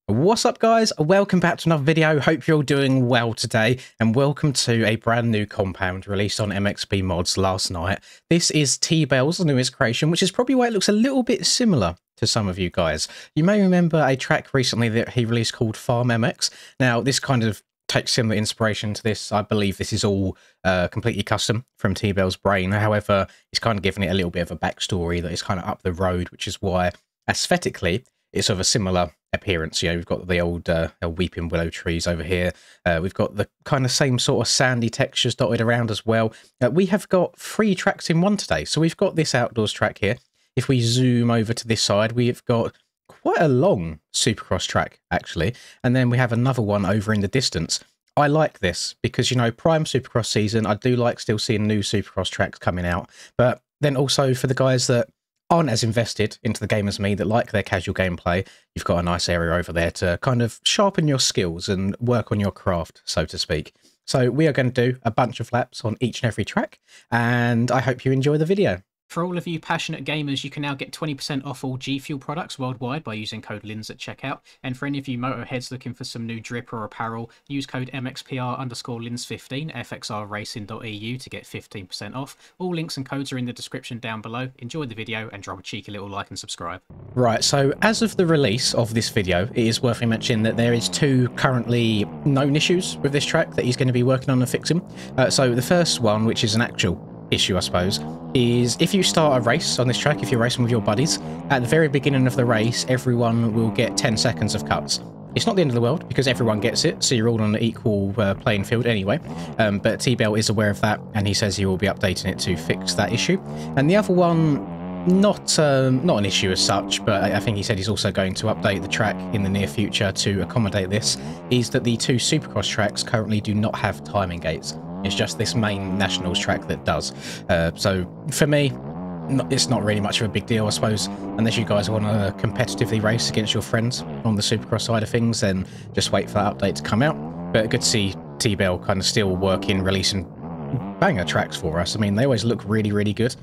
What's up, guys? Welcome back to another video. Hope you're all doing well today, and welcome to a brand new compound released on MXP Mods last night. This is T-Bell's newest creation, which is probably why it looks a little bit similar to some of you guys. You may remember a track recently that he released called Farm MX. Now, this kind of takes similar inspiration to this. I believe this is all completely custom from T-Bell's brain. However, he's kind of given it a little bit of a backstory that is kind of up the road, which is why aesthetically it's of a similar appearance. You know, we've got the old weeping willow trees over here. We've got the kind of same sort of sandy textures dotted around as well. We have got 3 tracks in one today. So we've got this outdoors track here. If we zoom over to this side, we've got quite a long Supercross track, actually. And then we have another one over in the distance. I like this because, you know, prime Supercross season, I do like still seeing new Supercross tracks coming out. But then also for the guys that aren't as invested into the game as me, that like their casual gameplay, you've got a nice area over there to kind of sharpen your skills and work on your craft, so to speak. So we are going to do a bunch of laps on each and every track, and I hope you enjoy the video. For all of you passionate gamers, you can now get 20% off all G Fuel products worldwide by using code LINS at checkout. And for any of you motorheads looking for some new drip or apparel, use code MXPR_LINS15 fxrracing.eu to get 15% off. All links and codes are in the description down below. Enjoy the video and drop a cheeky little like and subscribe. Right, so as of the release of this video, it is worth mentioning that there is 2 currently known issues with this track that he's going to be working on and fixing. So the first one, which is an actual issue, I suppose, is if you start a race on this track, if you're racing with your buddies, at the very beginning of the race, everyone will get 10 seconds of cuts. It's not the end of the world because everyone gets it, so you're all on an equal playing field anyway. But T-Bell is aware of that, and he says he will be updating it to fix that issue. And the other one, not an issue as such, but I think he said he's also going to update the track in the near future to accommodate this, is that the 2 Supercross tracks currently do not have timing gates. It's just this main Nationals track that does. So for me, it's not really much of a big deal, I suppose, unless you guys want to competitively race against your friends on the Supercross side of things, then just wait for that update to come out. But good to see T-Bell kind of still working, releasing banger tracks for us. I mean, they always look really, really good.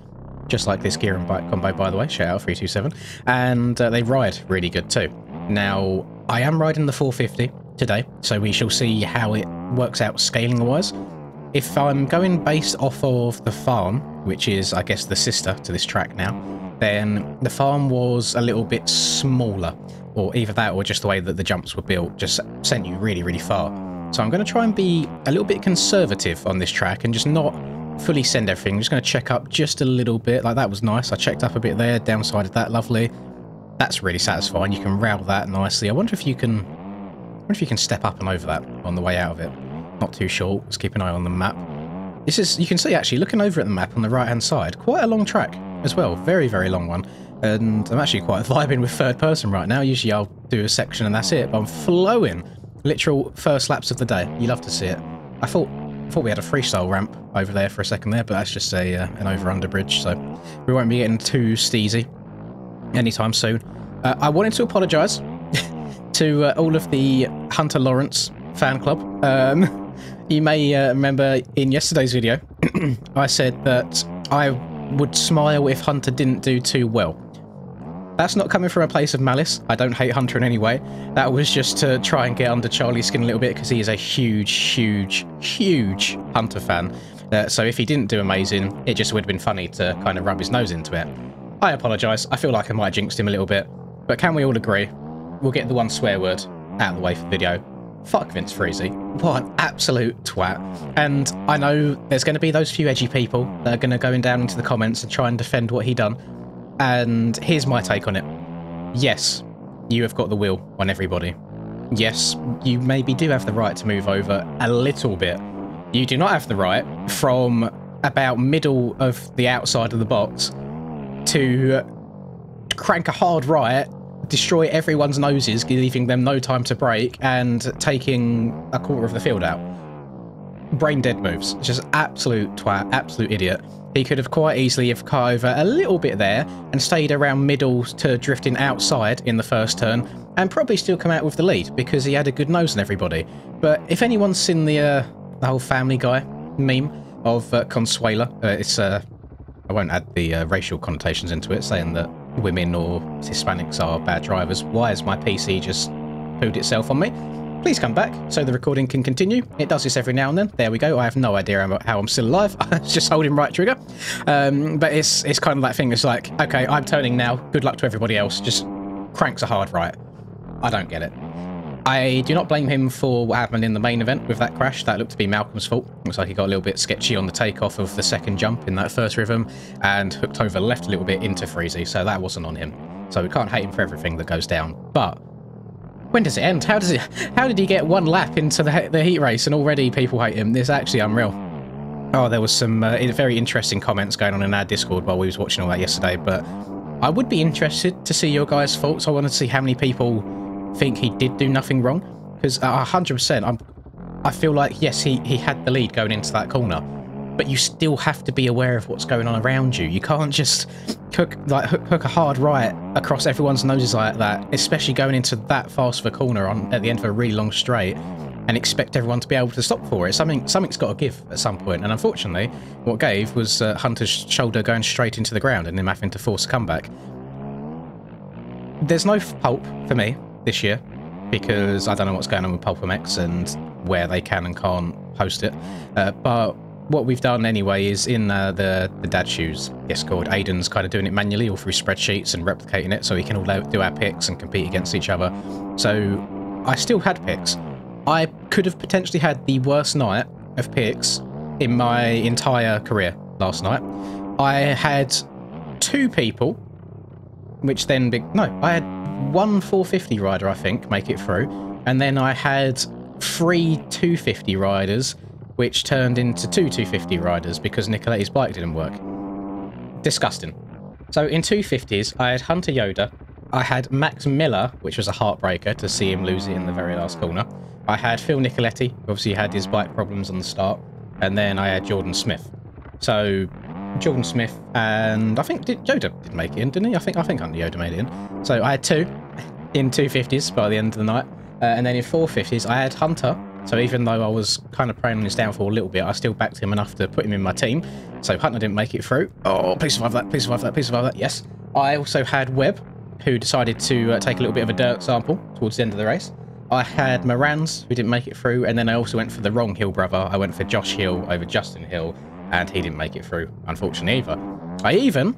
Just like this gear and bike combo, by the way, shout out 327. And they ride really good too. Now, I am riding the 450 today, so we shall see how it works out scaling-wise. If I'm going based off of the farm, which is, I guess, the sister to this track now, then the farm was a little bit smaller, or either that or just the way that the jumps were built just sent you really, really far. So I'm going to try and be a little bit conservative on this track and just not fully send everything. I'm just going to check up just a little bit. Like, that was nice. I checked up a bit there, downsided that, lovely. That's really satisfying. You can rail that nicely. I wonder if you can step up and over that on the way out of it. Not too sure. Let's keep an eye on the map. This is, you can see actually, looking over at the map on the right hand side, quite a long track as well. Very, very long one. And I'm actually quite vibing with third person right now. Usually I'll do a section and that's it, but I'm flowing. Literal first laps of the day. You love to see it. I thought we had a freestyle ramp over there for a second there, but that's just an over-under bridge, so we won't be getting too steezy anytime soon. I wanted to apologise to all of the Hunter Lawrence fan club. You may remember in yesterday's video, I said that I would smile if Hunter didn't do too well. That's not coming from a place of malice. I don't hate Hunter in any way. That was just to try and get under Charlie's skin a little bit because he is a huge, huge, huge Hunter fan. So if he didn't do amazing, it just would have been funny to kind of rub his nose into it. I apologise. I feel like I might have jinxed him a little bit. But can we all agree? We'll get the one swear word out of the way for the video. Fuck Vince Freezy. What an absolute twat. And I know there's going to be those few edgy people that are going to go down into the comments and try and defend what he done. And here's my take on it. Yes, you have got the wheel on everybody. Yes, you maybe do have the right to move over a little bit. You do not have the right from about middle of the outside of the box to crank a hard right, destroy everyone's noses, leaving them no time to brake, and taking a quarter of the field out. Brain dead moves. It's just absolute twat, absolute idiot. He could have quite easily have cut over a little bit there and stayed around middle to drifting outside in the first turn and probably still come out with the lead because he had a good nose on everybody. But if anyone's seen the whole Family Guy meme of Consuela, I won't add the racial connotations into it, saying that women or Hispanics are bad drivers. Why is my PC just pooed itself on me. Please come back so the recording can continue. It does this every now and then. There we go. I have no idea how I'm still alive. I was just holding right trigger. But it's kind of that thing. It's like, okay, I'm turning now. Good luck to everybody else. Just cranks a hard right. I don't get it. I do not blame him for what happened in the main event with that crash. That looked to be Malcolm's fault. Looks like he got a little bit sketchy on the takeoff of the second jump in that first rhythm and hooked over left a little bit into Freezy. So that wasn't on him. So we can't hate him for everything that goes down. But when does it end? How did he get one lap into the heat race and already people hate him? It's actually unreal. Oh, there was some very interesting comments going on in our Discord while we was watching all that yesterday, but I would be interested to see your guys' thoughts. I want to see how many people think he did do nothing wrong, because 100% I feel like, yes, he had the lead going into that corner, but you still have to be aware of what's going on around you. You can't just hook a hard right across everyone's noses like that, especially going into that fast of a corner at the end of a really long straight, and expect everyone to be able to stop for it. Something's got to give at some point, and unfortunately, what gave was Hunter's shoulder going straight into the ground and him having to force a comeback. There's no Pulp for me this year, because I don't know what's going on with Pulp MX and where they can and can't host it, but what we've done anyway is in the Dad Shoes Discord, Aiden's kind of doing it manually all through spreadsheets and replicating it so we can all do our picks and compete against each other. So I still had picks. I could have potentially had the worst night of picks in my entire career last night. I had 2 people, which then... I had 1 450 rider, I think, make it through. And then I had 3 250 riders, which turned into 2 250 riders because Nicoletti's bike didn't work. Disgusting. So in 250s, I had Hunter Yoda, I had Max Miller, which was a heartbreaker to see him lose it in the very last corner. I had Phil Nicoletti, obviously had his bike problems on the start, and then I had Jordan Smith. So Jordan Smith and I think Yoda did make it in, didn't he? I think Hunter Yoda made it in. So I had 2 in 250s by the end of the night, and then in 450s I had Hunter. So even though I was kind of preying on his downfall a little bit, I still backed him enough to put him in my team. So Hunter didn't make it through. Oh, please survive that, please survive that, please survive that. Yes. I also had Webb, who decided to take a little bit of a dirt sample towards the end of the race. I had Morans, who didn't make it through, and then I also went for the wrong Hill brother. I went for Josh Hill over Justin Hill, and he didn't make it through, unfortunately, either. I even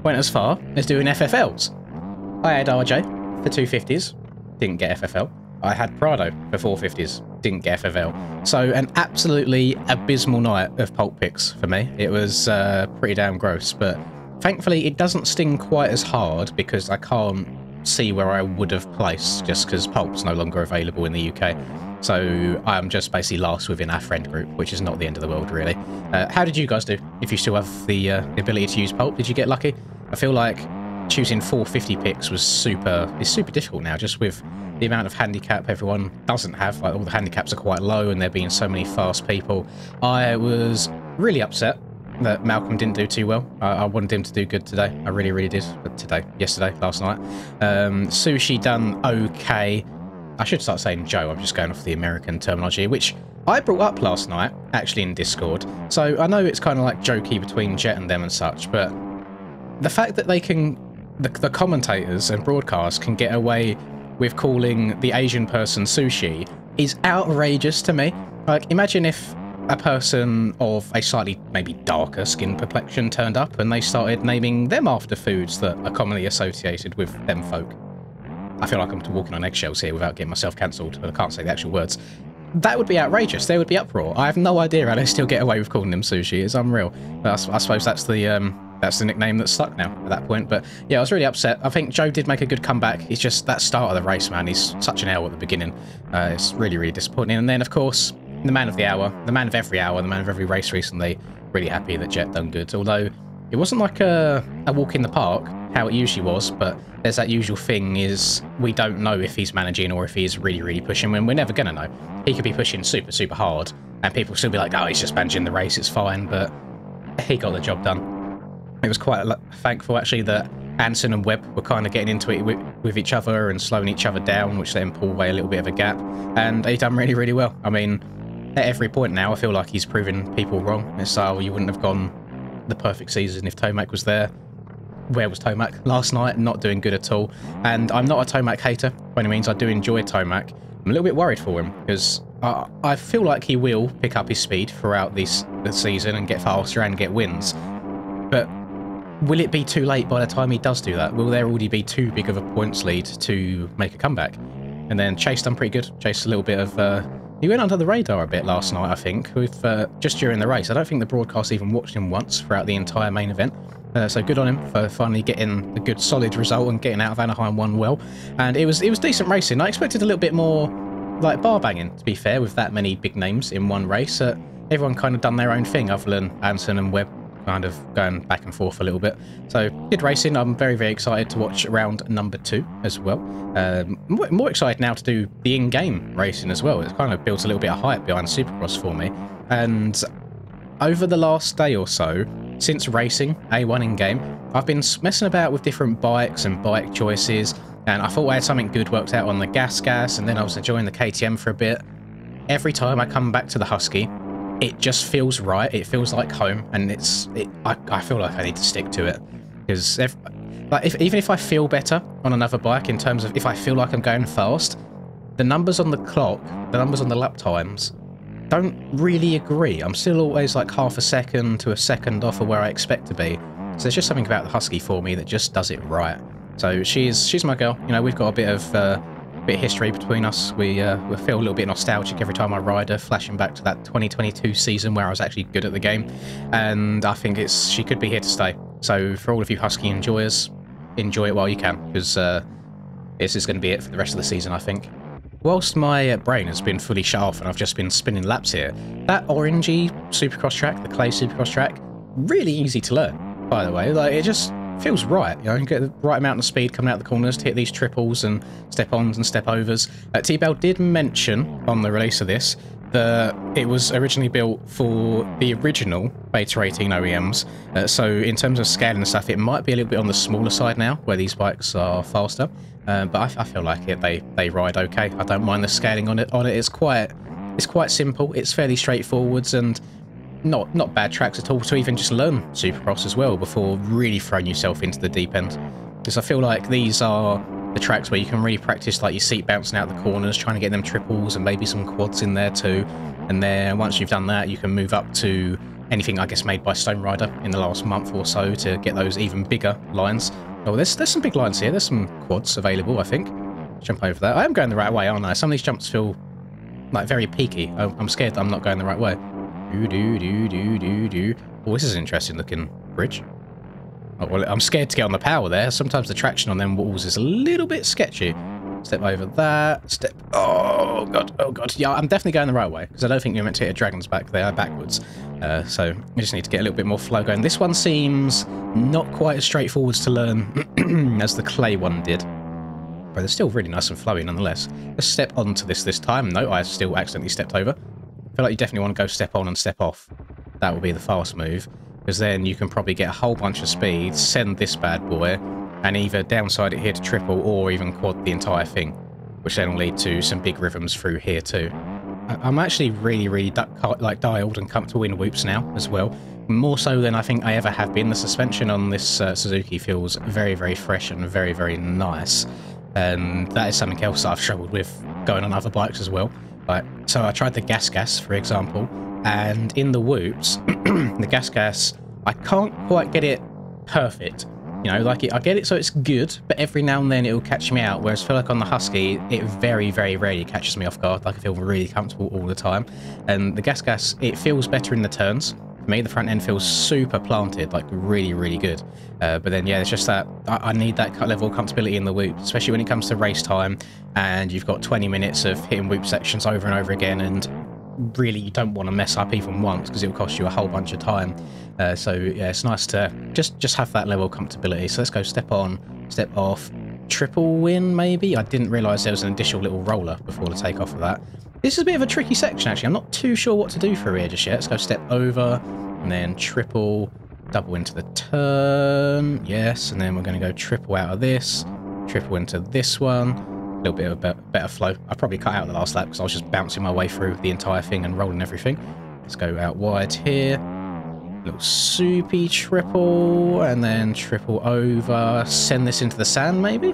went as far as doing FFLs. I had RJ for 250s, didn't get FFL. I had Prado for 450s, didn't get FFL. So an absolutely abysmal night of pulp picks for me. It was pretty damn gross, but thankfully it doesn't sting quite as hard because I can't see where I would have placed just because pulp's no longer available in the UK. So I'm just basically last within our friend group, which is not the end of the world, really. How did you guys do? If you still have the ability to use pulp, did you get lucky? I feel like choosing 450 picks was super difficult now, just with the amount of handicap everyone doesn't have. Like, all the handicaps are quite low and there being so many fast people. I was really upset that Malcolm didn't do too well. I wanted him to do good today. I really did. But yesterday, last night. Sushi done okay. I should start saying Joe. I'm just going off the American terminology, which I brought up last night, actually, in Discord. So I know it's kind of like jokey between Jet and them and such, but the fact that they can, the commentators and broadcasts can get away with calling the Asian person sushi is outrageous to me. Like, imagine if a person of a slightly maybe darker skin complexion turned up and they started naming them after foods that are commonly associated with them folk. I feel like I'm walking on eggshells here without getting myself cancelled, but I can't say the actual words. That would be outrageous. There would be uproar. I have no idea how they still get away with calling them sushi. It's unreal. But I suppose that's the nickname that's stuck now at that point. But yeah, I was really upset. I think Joe did make a good comeback. It's just that start of the race, man. He's such an L at the beginning. It's really disappointing. And then, of course, the man of the hour, the man of every hour, the man of every race recently. Really happy that Jet done good. Although it wasn't like a walk in the park, how it usually was, but there's that usual thing is we don't know if he's managing or if he's really pushing, when we're never going to know. He could be pushing super hard and people still be like, oh, he's just managing the race, it's fine, but he got the job done. It was quite thankful actually that Anson and Webb were kind of getting into it with each other and slowing each other down, which then pulled away a little bit of a gap, and he done really well. I mean, at every point now I feel like he's proving people wrong. It's like, oh, you wouldn't have gone the perfect season if Tomac was there. where was Tomac last night? Not doing good at all. And I'm not a Tomac hater by any means. I do enjoy Tomac. I'm a little bit worried for him because I feel like he will pick up his speed throughout the season and get faster and get wins. But will it be too late by the time he does do that? Will there already be too big of a points lead to make a comeback? And then Chase done pretty good. Chase a little bit of... he went under the radar a bit last night, I think, with just during the race. I don't think the broadcast even watched him once throughout the entire main event. So good on him for finally getting a good solid result and getting out of Anaheim 1 well. And it was decent racing. I expected a little bit more like bar banging, to be fair, with that many big names in one race. Everyone kind of done their own thing other than Anson and Webb kind of going back and forth a little bit. So good racing. I'm very, very excited to watch round number 2 as well. More excited now to do the in-game racing as well. It's kind of built a little bit of hype behind Supercross for me. And over the last day or so, since racing A1 in-game, I've been messing about with different bikes and bike choices, and I thought I had something good worked out on the gas, and then I was enjoying the KTM for a bit. Every time I come back to the Husky, it just feels right. It feels like home, and I feel like I need to stick to it. Because even if I feel better on another bike, in terms of if I feel like I'm going fast, the numbers on the clock, the numbers on the lap times, don't really agree. I'm still always like half a second to a second off of where I expect to be. So there's just something about the Husky for me that just does it right. So she's my girl. You know, we've got a bit of history between us. We feel a little bit nostalgic every time I ride her, flashing back to that 2022 season where I was actually good at the game. And I think she could be here to stay. So for all of you Husky enjoyers, enjoy it while you can, because this is going to be it for the rest of the season, I think. Whilst my brain has been fully shut off and I've just been spinning laps here, that orangey Supercross track, the clay Supercross track, really easy to learn, by the way. Like, it just feels right. You know, you get the right amount of speed coming out the corners to hit these triples and step-ons and step-overs. T-Bell did mention on the release of this that it was originally built for the original Beta 18 OEMs. So in terms of scaling and stuff, it might be a little bit on the smaller side now, where these bikes are faster. But I feel like they ride okay. I don't mind the scaling on it. It's quite simple. It's fairly straightforward and not bad tracks at all to even just learn Supercross as well before really throwing yourself into the deep end. Because I feel like these are the tracks where you can really practice like your seat bouncing out the corners, trying to get them triples and maybe some quads in there too. And then once you've done that, you can move up to anything, I guess, made by Stone Rider in the last month or so to get those even bigger lines. Oh, there's some big lines here. There's some quads available, I think. Jump over that. I am going the right way, aren't I? Some of these jumps feel like very peaky. I'm scared that I'm not going the right way. Oh, this is an interesting looking bridge. Oh, well, I'm scared to get on the power there. Sometimes the traction on them walls is a little bit sketchy. Step over that. Step... Oh, God. Oh, God. Yeah, I'm definitely going the right way, because I don't think you're meant to hit a dragon's back there backwards. So we just need to get a little bit more flow going. This one seems not quite as straightforward to learn as the clay one did. But they're still really nice and flowy nonetheless. Let's step onto this time. No, I still accidentally stepped over. I feel like you definitely want to go step on and step off. That will be the fast move. Because then you can probably get a whole bunch of speed, send this bad boy, and either downside it here to triple or even quad the entire thing, which then will lead to some big rhythms through here too. I'm actually really dialed and comfortable in whoops now as well. More so than I think I ever have been. The suspension on this Suzuki feels very, very fresh and very, very nice. And that is something else that I've struggled with going on other bikes as well. So I tried the gas, for example, and in the whoops, the gas, I can't quite get it perfect. You know, like I get it so it's good, but every now and then it will catch me out, whereas I feel like on the Husky, it very, very rarely catches me off guard. Like I feel really comfortable all the time. And the gas, it feels better in the turns. For me, the front end feels super planted, like really, really good. But then, yeah, it's just that I need that level of comfortability in the whoop, especially when it comes to race time and you've got 20 minutes of hitting whoop sections over and over again, and really you don't want to mess up even once because it will cost you a whole bunch of time. So yeah, it's nice to just have that level of comfortability. So let's go step on, step off, triple win maybe. I didn't realise there was an additional little roller before the takeoff of that. This is a bit of a tricky section actually. I'm not too sure what to do through here just yet. Let's go step over and then triple, double into the turn, yes, and then we're going to go triple out of this, triple into this one. A little bit of a better flow. I probably cut out the last lap because I was just bouncing my way through the entire thing and rolling everything. Let's go out wide here. Little soupy triple, and then triple over. Send this into the sand, maybe?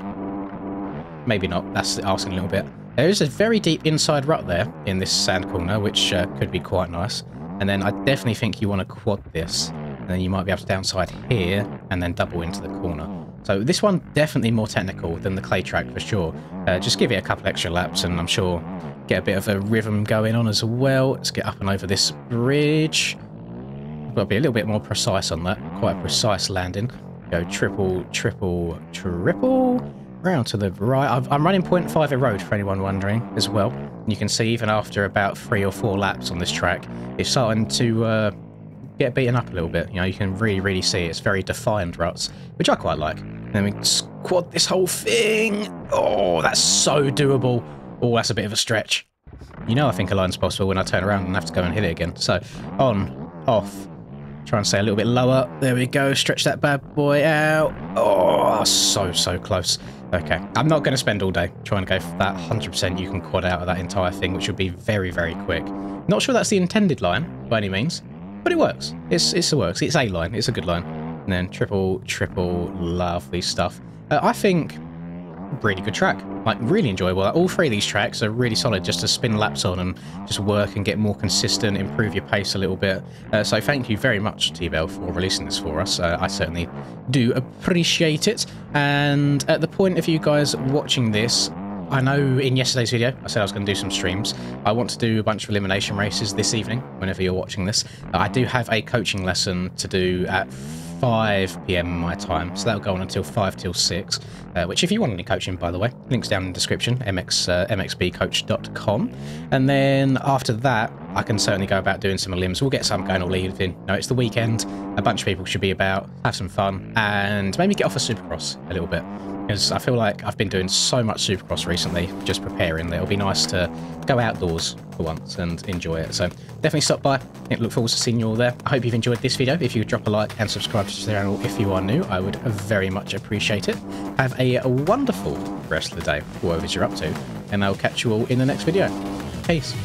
Maybe not. That's asking a little bit. There is a very deep inside rut there in this sand corner, which could be quite nice. And then I definitely think you want to quad this. And then you might be able to downside here and then double into the corner. So this one definitely more technical than the clay track for sure. Just give it a couple extra laps and I'm sure get a bit of a rhythm going on as well. Let's get up and over this bridge. Got to be a little bit more precise on that. Quite a precise landing. Go triple, triple, triple. Round to the right. I'm running 0.5 a road for anyone wondering as well. You can see even after about 3 or 4 laps on this track, it's starting to get beaten up a little bit. You know, you can really see it's very defined ruts, which I quite like. And then we squad this whole thing. Oh, that's so doable. Oh, that's a bit of a stretch. You know I think a line's possible when I turn around and have to go and hit it again. So, on, off. Try and stay a little bit lower. There we go. Stretch that bad boy out. Oh, so close. Okay. I'm not going to spend all day trying to go for that 100% you can quad out of that entire thing, which would be very quick. Not sure that's the intended line by any means, but it works. It works. It's a line. It's a good line. And then triple, lovely stuff. I think really good track. Like, really enjoyable. All 3 of these tracks are really solid just to spin laps on and just work and get more consistent, improve your pace a little bit. So thank you very much, T-Bell, for releasing this for us. I certainly do appreciate it. And at the point of you guys watching this, I know in yesterday's video I said I was going to do some streams. I want to do a bunch of elimination races this evening, whenever you're watching this. I do have a coaching lesson to do at 5 PM my time, so that'll go on until 5 till 6, which if you want any coaching, by the way, links down in the description, mxbcoach.com. And then after that, I can certainly go about doing some elims. We'll get some going all evening. No, it's the weekend, a bunch of people should be about, have some fun, and maybe get off of Supercross a little bit. Because I feel like I've been doing so much Supercross recently, just preparing, that it'll be nice to go outdoors for once and enjoy it. So definitely stop by. I look forward to seeing you all there. I hope you've enjoyed this video. If you would drop a like and subscribe to the channel if you are new, I would very much appreciate it. Have a wonderful rest of the day, whatever you're up to, and I'll catch you all in the next video. Peace.